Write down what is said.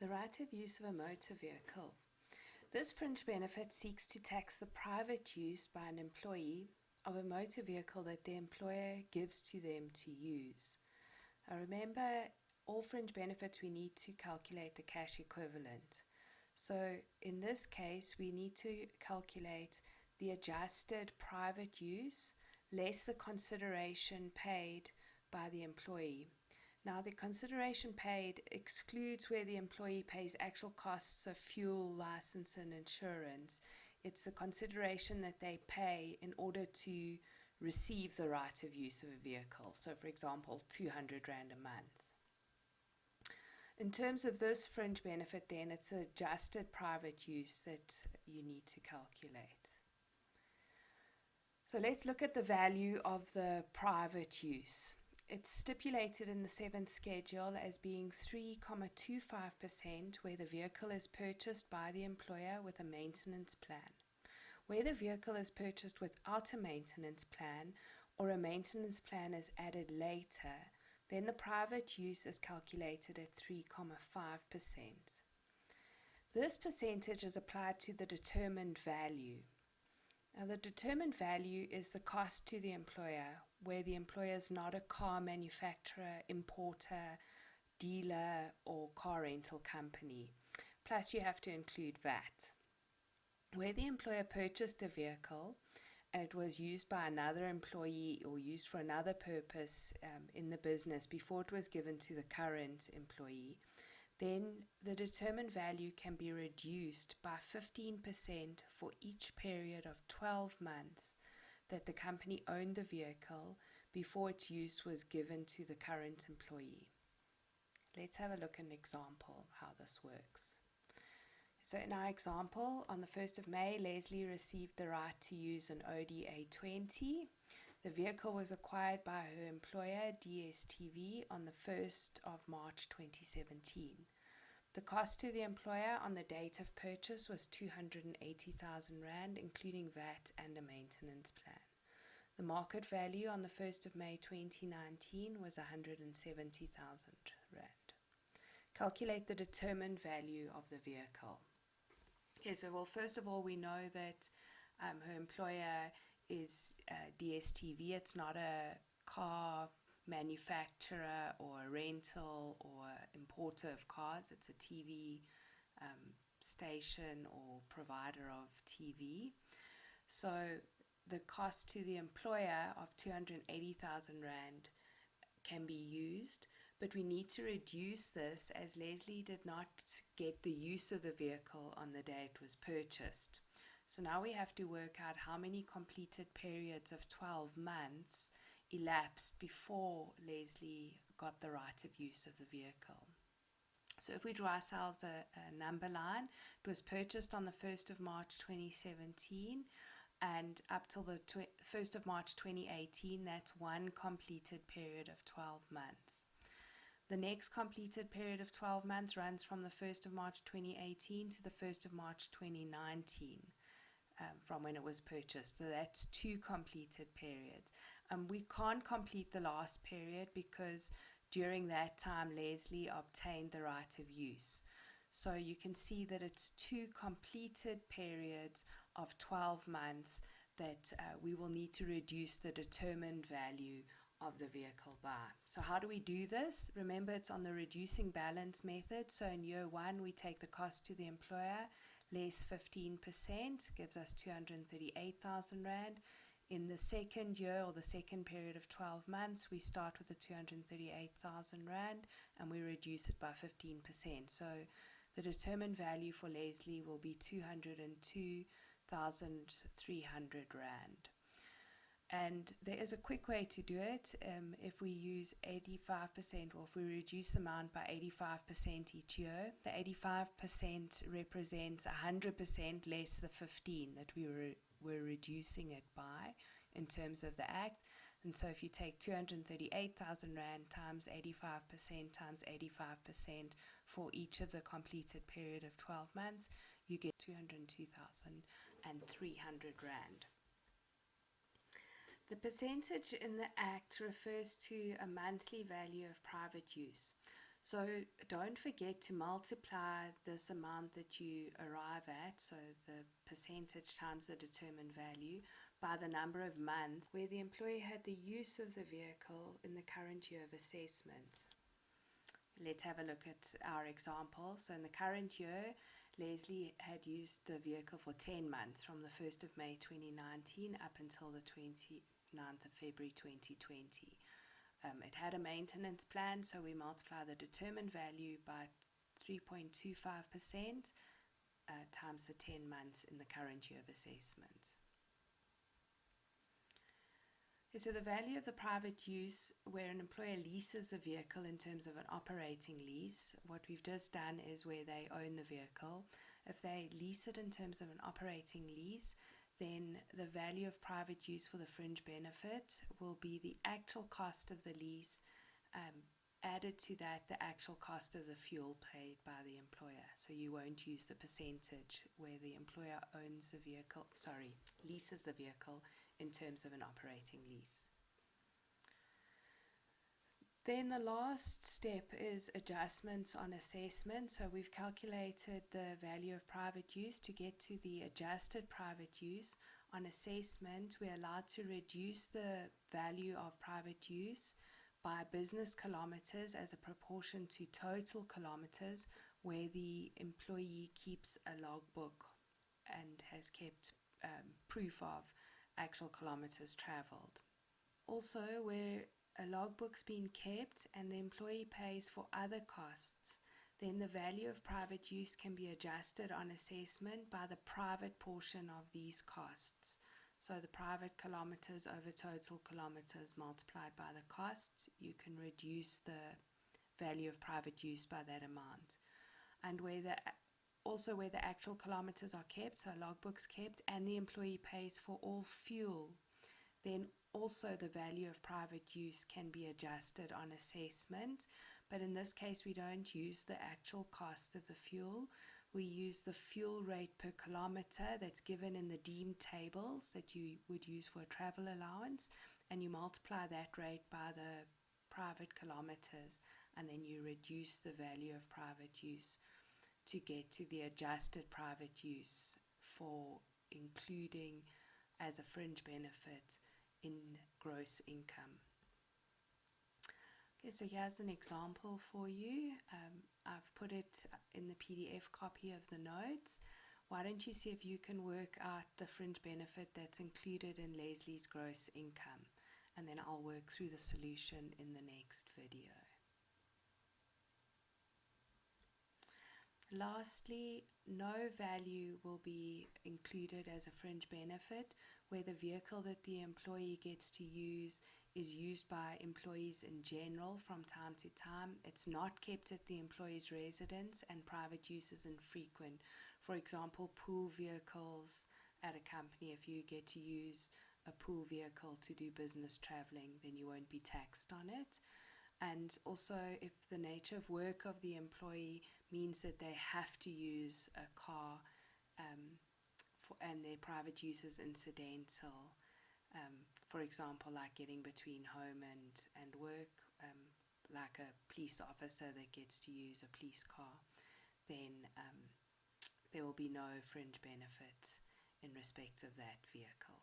The right of use of a motor vehicle. This fringe benefit seeks to tax the private use by an employee of a motor vehicle that the employer gives to them to use. Now remember, all fringe benefits we need to calculate the cash equivalent. So in this case, we need to calculate the adjusted private use less the consideration paid by the employee. Now, the consideration paid excludes where the employee pays actual costs of fuel, license, and insurance. It's the consideration that they pay in order to receive the right of use of a vehicle. So, for example, 200 Rand a month. In terms of this fringe benefit, then, it's the adjusted private use that you need to calculate. So let's look at the value of the private use. It's stipulated in the 7th schedule as being 3.25% where the vehicle is purchased by the employer with a maintenance plan. Where the vehicle is purchased without a maintenance plan or a maintenance plan is added later, then the private use is calculated at 3.5%. This percentage is applied to the determined value. Now, the determined value is the cost to the employer, where the employer is not a car manufacturer, importer, dealer, or car rental company. Plus, you have to include VAT. Where the employer purchased the vehicle and it was used by another employee or used for another purpose in the business before it was given to the current employee, then the determined value can be reduced by 15% for each period of 12 months that the company owned the vehicle before its use was given to the current employee. Let's have a look at an example how this works. So in our example, on the 1st of May, Leslie received the right to use an Audi A20. The vehicle was acquired by her employer, DSTV, on the 1st of March 2017. The cost to the employer on the date of purchase was 280,000 Rand, including VAT and a maintenance plan. The market value on the 1st of May 2019 was 170,000 Rand. Calculate the determined value of the vehicle. Okay, so first of all, we know that her employer is DSTV. It's not a car manufacturer or a rental or importer of cars. It's a TV station or provider of TV. So the cost to the employer of 280,000 Rand can be used, but we need to reduce this as Leslie did not get the use of the vehicle on the day it was purchased. So now we have to work out how many completed periods of 12 months elapsed before Leslie got the right of use of the vehicle. So if we draw ourselves a number line, it was purchased on the 1st of March 2017 and up till the 1st of March 2018, that's one completed period of 12 months. The next completed period of 12 months runs from the 1st of March 2018 to the 1st of March 2019. From when it was purchased. So that's two completed periods. We can't complete the last period because during that time Leslie obtained the right of use. So you can see that it's two completed periods of 12 months that we will need to reduce the determined value of the vehicle by. So how do we do this? Remember, it's on the reducing balance method. So in year one, we take the cost to the employer less 15%, gives us 238,000 Rand. In the second year or the second period of 12 months, we start with the 238,000 Rand and we reduce it by 15%. So the determined value for Leslie will be 202,300 Rand. And there is a quick way to do it. If we use 85%, or if we reduce the amount by 85% each year, the 85% represents 100% less the 15 that we were reducing it by in terms of the act. And so if you take 238,000 Rand times 85% times 85% for each of the completed period of 12 months, you get 202,300 Rand. The percentage in the Act refers to a monthly value of private use. So don't forget to multiply this amount that you arrive at, so the percentage times the determined value, by the number of months where the employee had the use of the vehicle in the current year of assessment. Let's have a look at our example. So in the current year, Leslie had used the vehicle for 10 months from the 1st of May 2019 up until the 29th of February 2020. It had a maintenance plan, so we multiply the determined value by 3.25% times the 10 months in the current year of assessment. So the value of the private use where an employer leases the vehicle in terms of an operating lease, what we've just done is where they own the vehicle. If they lease it in terms of an operating lease, then the value of private use for the fringe benefit will be the actual cost of the lease, added to that the actual cost of the fuel paid by the employer. So you won't use the percentage where the employer owns the vehicle, leases the vehicle in terms of an operating lease. Then the last step is adjustments on assessment. So we've calculated the value of private use. To get to the adjusted private use on assessment, we're allowed to reduce the value of private use by business kilometers as a proportion to total kilometers, where the employee keeps a logbook and has kept proof of actual kilometers traveled. Also, where a logbook's been kept and the employee pays for other costs, then the value of private use can be adjusted on assessment by the private portion of these costs. So the private kilometers over total kilometers multiplied by the costs, you can reduce the value of private use by that amount. And where the actual kilometers are kept, so logbook's kept, and the employee pays for all fuel, then also the value of private use can be adjusted on assessment. But in this case, we don't use the actual cost of the fuel. We use the fuel rate per kilometer that's given in the deemed tables that you would use for a travel allowance, and you multiply that rate by the private kilometers, and then you reduce the value of private use to get to the adjusted private use for including as a fringe benefit in gross income. Okay, so here's an example for you. I've put it in the PDF copy of the notes. Why don't you see if you can work out the fringe benefit that's included in Leslie's gross income, and then I'll work through the solution in the next video. Lastly, no value will be included as a fringe benefit where the vehicle that the employee gets to use is used by employees in general from time to time. It's not kept at the employee's residence, and private use is infrequent. For example, pool vehicles at a company, if you get to use a pool vehicle to do business traveling, then you won't be taxed on it. And also, if the nature of work of the employee means that they have to use a car and their private use is incidental, for example, like getting between home and work, like a police officer that gets to use a police car, then there will be no fringe benefit in respect of that vehicle.